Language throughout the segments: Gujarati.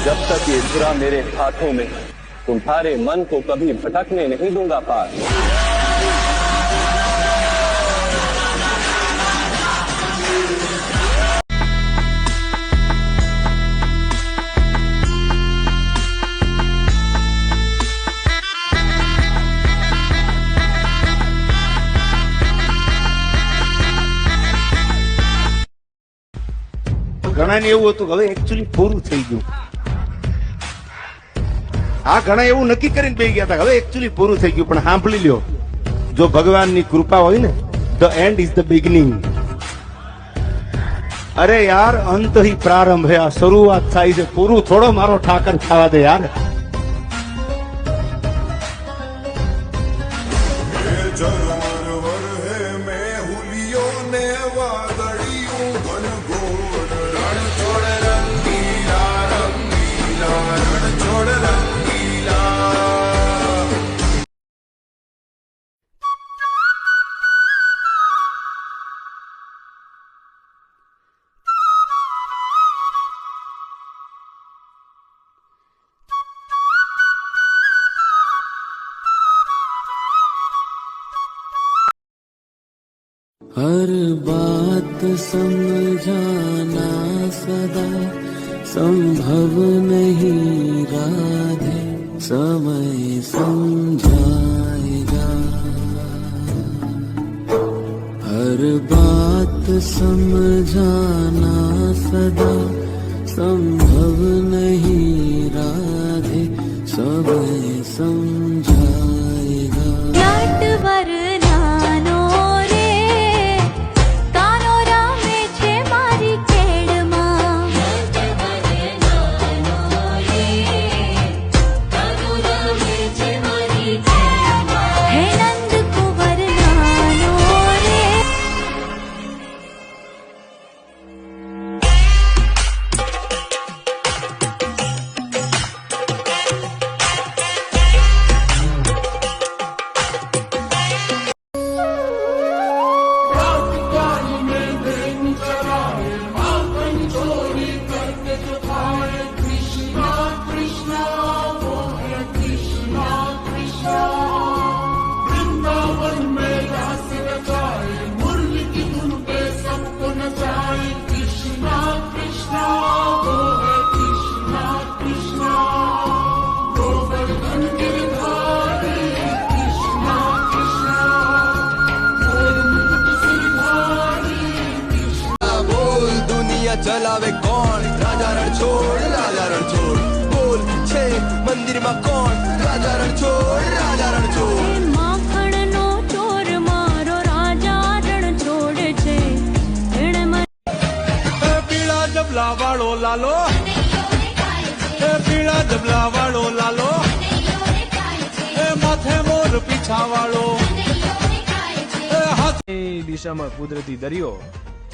जब तक ये धुरा मेरे हाथों में, तुम्हारे मन को कभी भटकने नहीं दूंगा पार। ઘણા ને એવું હતું કે હવે એકચ્યુઅલી પૂરું થઈ ગયું. આ ઘણા એવું નક્કી કરીને બેસી ગયા હતા હવે એકચ્યુઅલી પૂરું થઈ ગયું. પણ સાંભળી લ્યો, જો ભગવાનની કૃપા હોય ને, the and is the beginning. અરે યાર, અંત ही પ્રારંભ હે. આ શરૂઆત થાય છે, પૂરું થોડો મારો ઠાકર ખાવા દે યાર. हर बात समझाना सदा संभव नहीं राधे, समय समझाएगा. हर बात समझाना सदा संभव नहीं राधे, समय समझाएगा. चलावे कौन? राजा रणछोड़, राजा रणछोड़. बोल छे मंदिर में कौन? राजा रणछोड़, राजा रणछोड़. माखण नो चोर मारो राजा रणछोड़ छे. पीला जबला वालो लालो, पीला जबला वालो लालो, माथे मोर पीछा वालो. દિશામાં કુદરતી દરિયો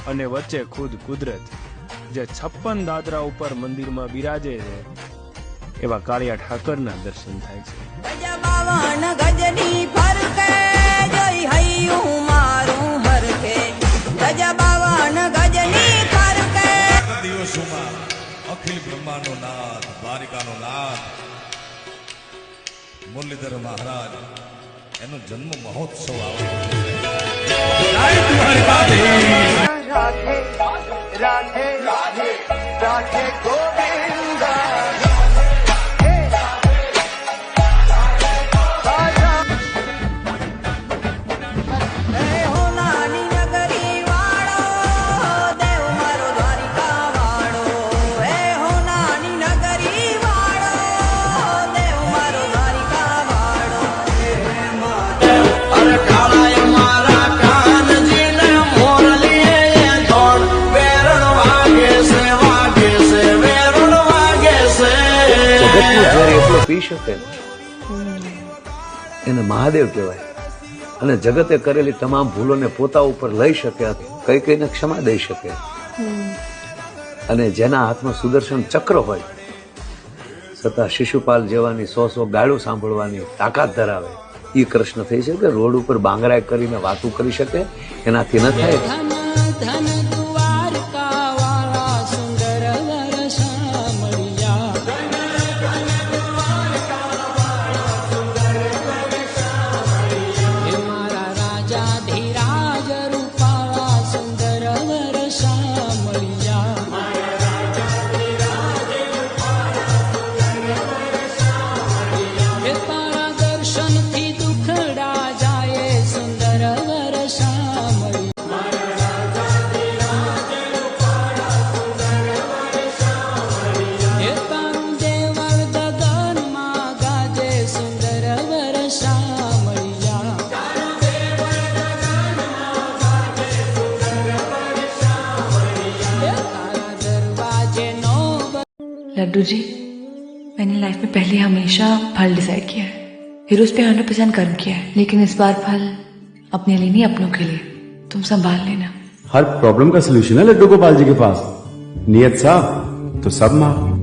અને વચ્ચે ખુદ કુદરત, જે 56 દાદરા ઉપર મંદિરમાં બિરાજે છે, એવા કાળિયા ઠાકરના દર્શન થાય છે. દિવસોમાં અખિલ બ્રહ્માંડનો નાથ, દ્વારિકાનો નાથ મુરલીધર મહારાજ, એનો જન્મ મહોત્સવ આવે. राधे राधे राधे राधे गोविंदा. એટલો પી શકે એને મહાદેવ કહેવાય. અને જગતે કરેલી તમામ ભૂલોને પોતા ઉપર લઈ શકે, કઈ કઈને ક્ષમા દઈ શકે. અને જેના હાથમાં સુદર્શન ચક્ર હોય છતાં શિશુપાલ જેવાની 100 ગાળું સાંભળવાની તાકાત ધરાવે, એ કૃષ્ણ થઈ શકે. રોડ ઉપર બાંગરાય કરીને વાતું કરી શકે, એનાથી ન થાય. लड्डू जी, मैंने लाइफ में पहले हमेशा फल डिसाइड किया है, हीरोज पे 100% कर्म किया है, लेकिन इस बार फल अपने लिए नहीं, अपनों के लिए। तुम संभाल लेना। हर प्रॉब्लम का सोल्यूशन है लड्डू गोपाल जी के पास। नियत साफ तो सब माफ।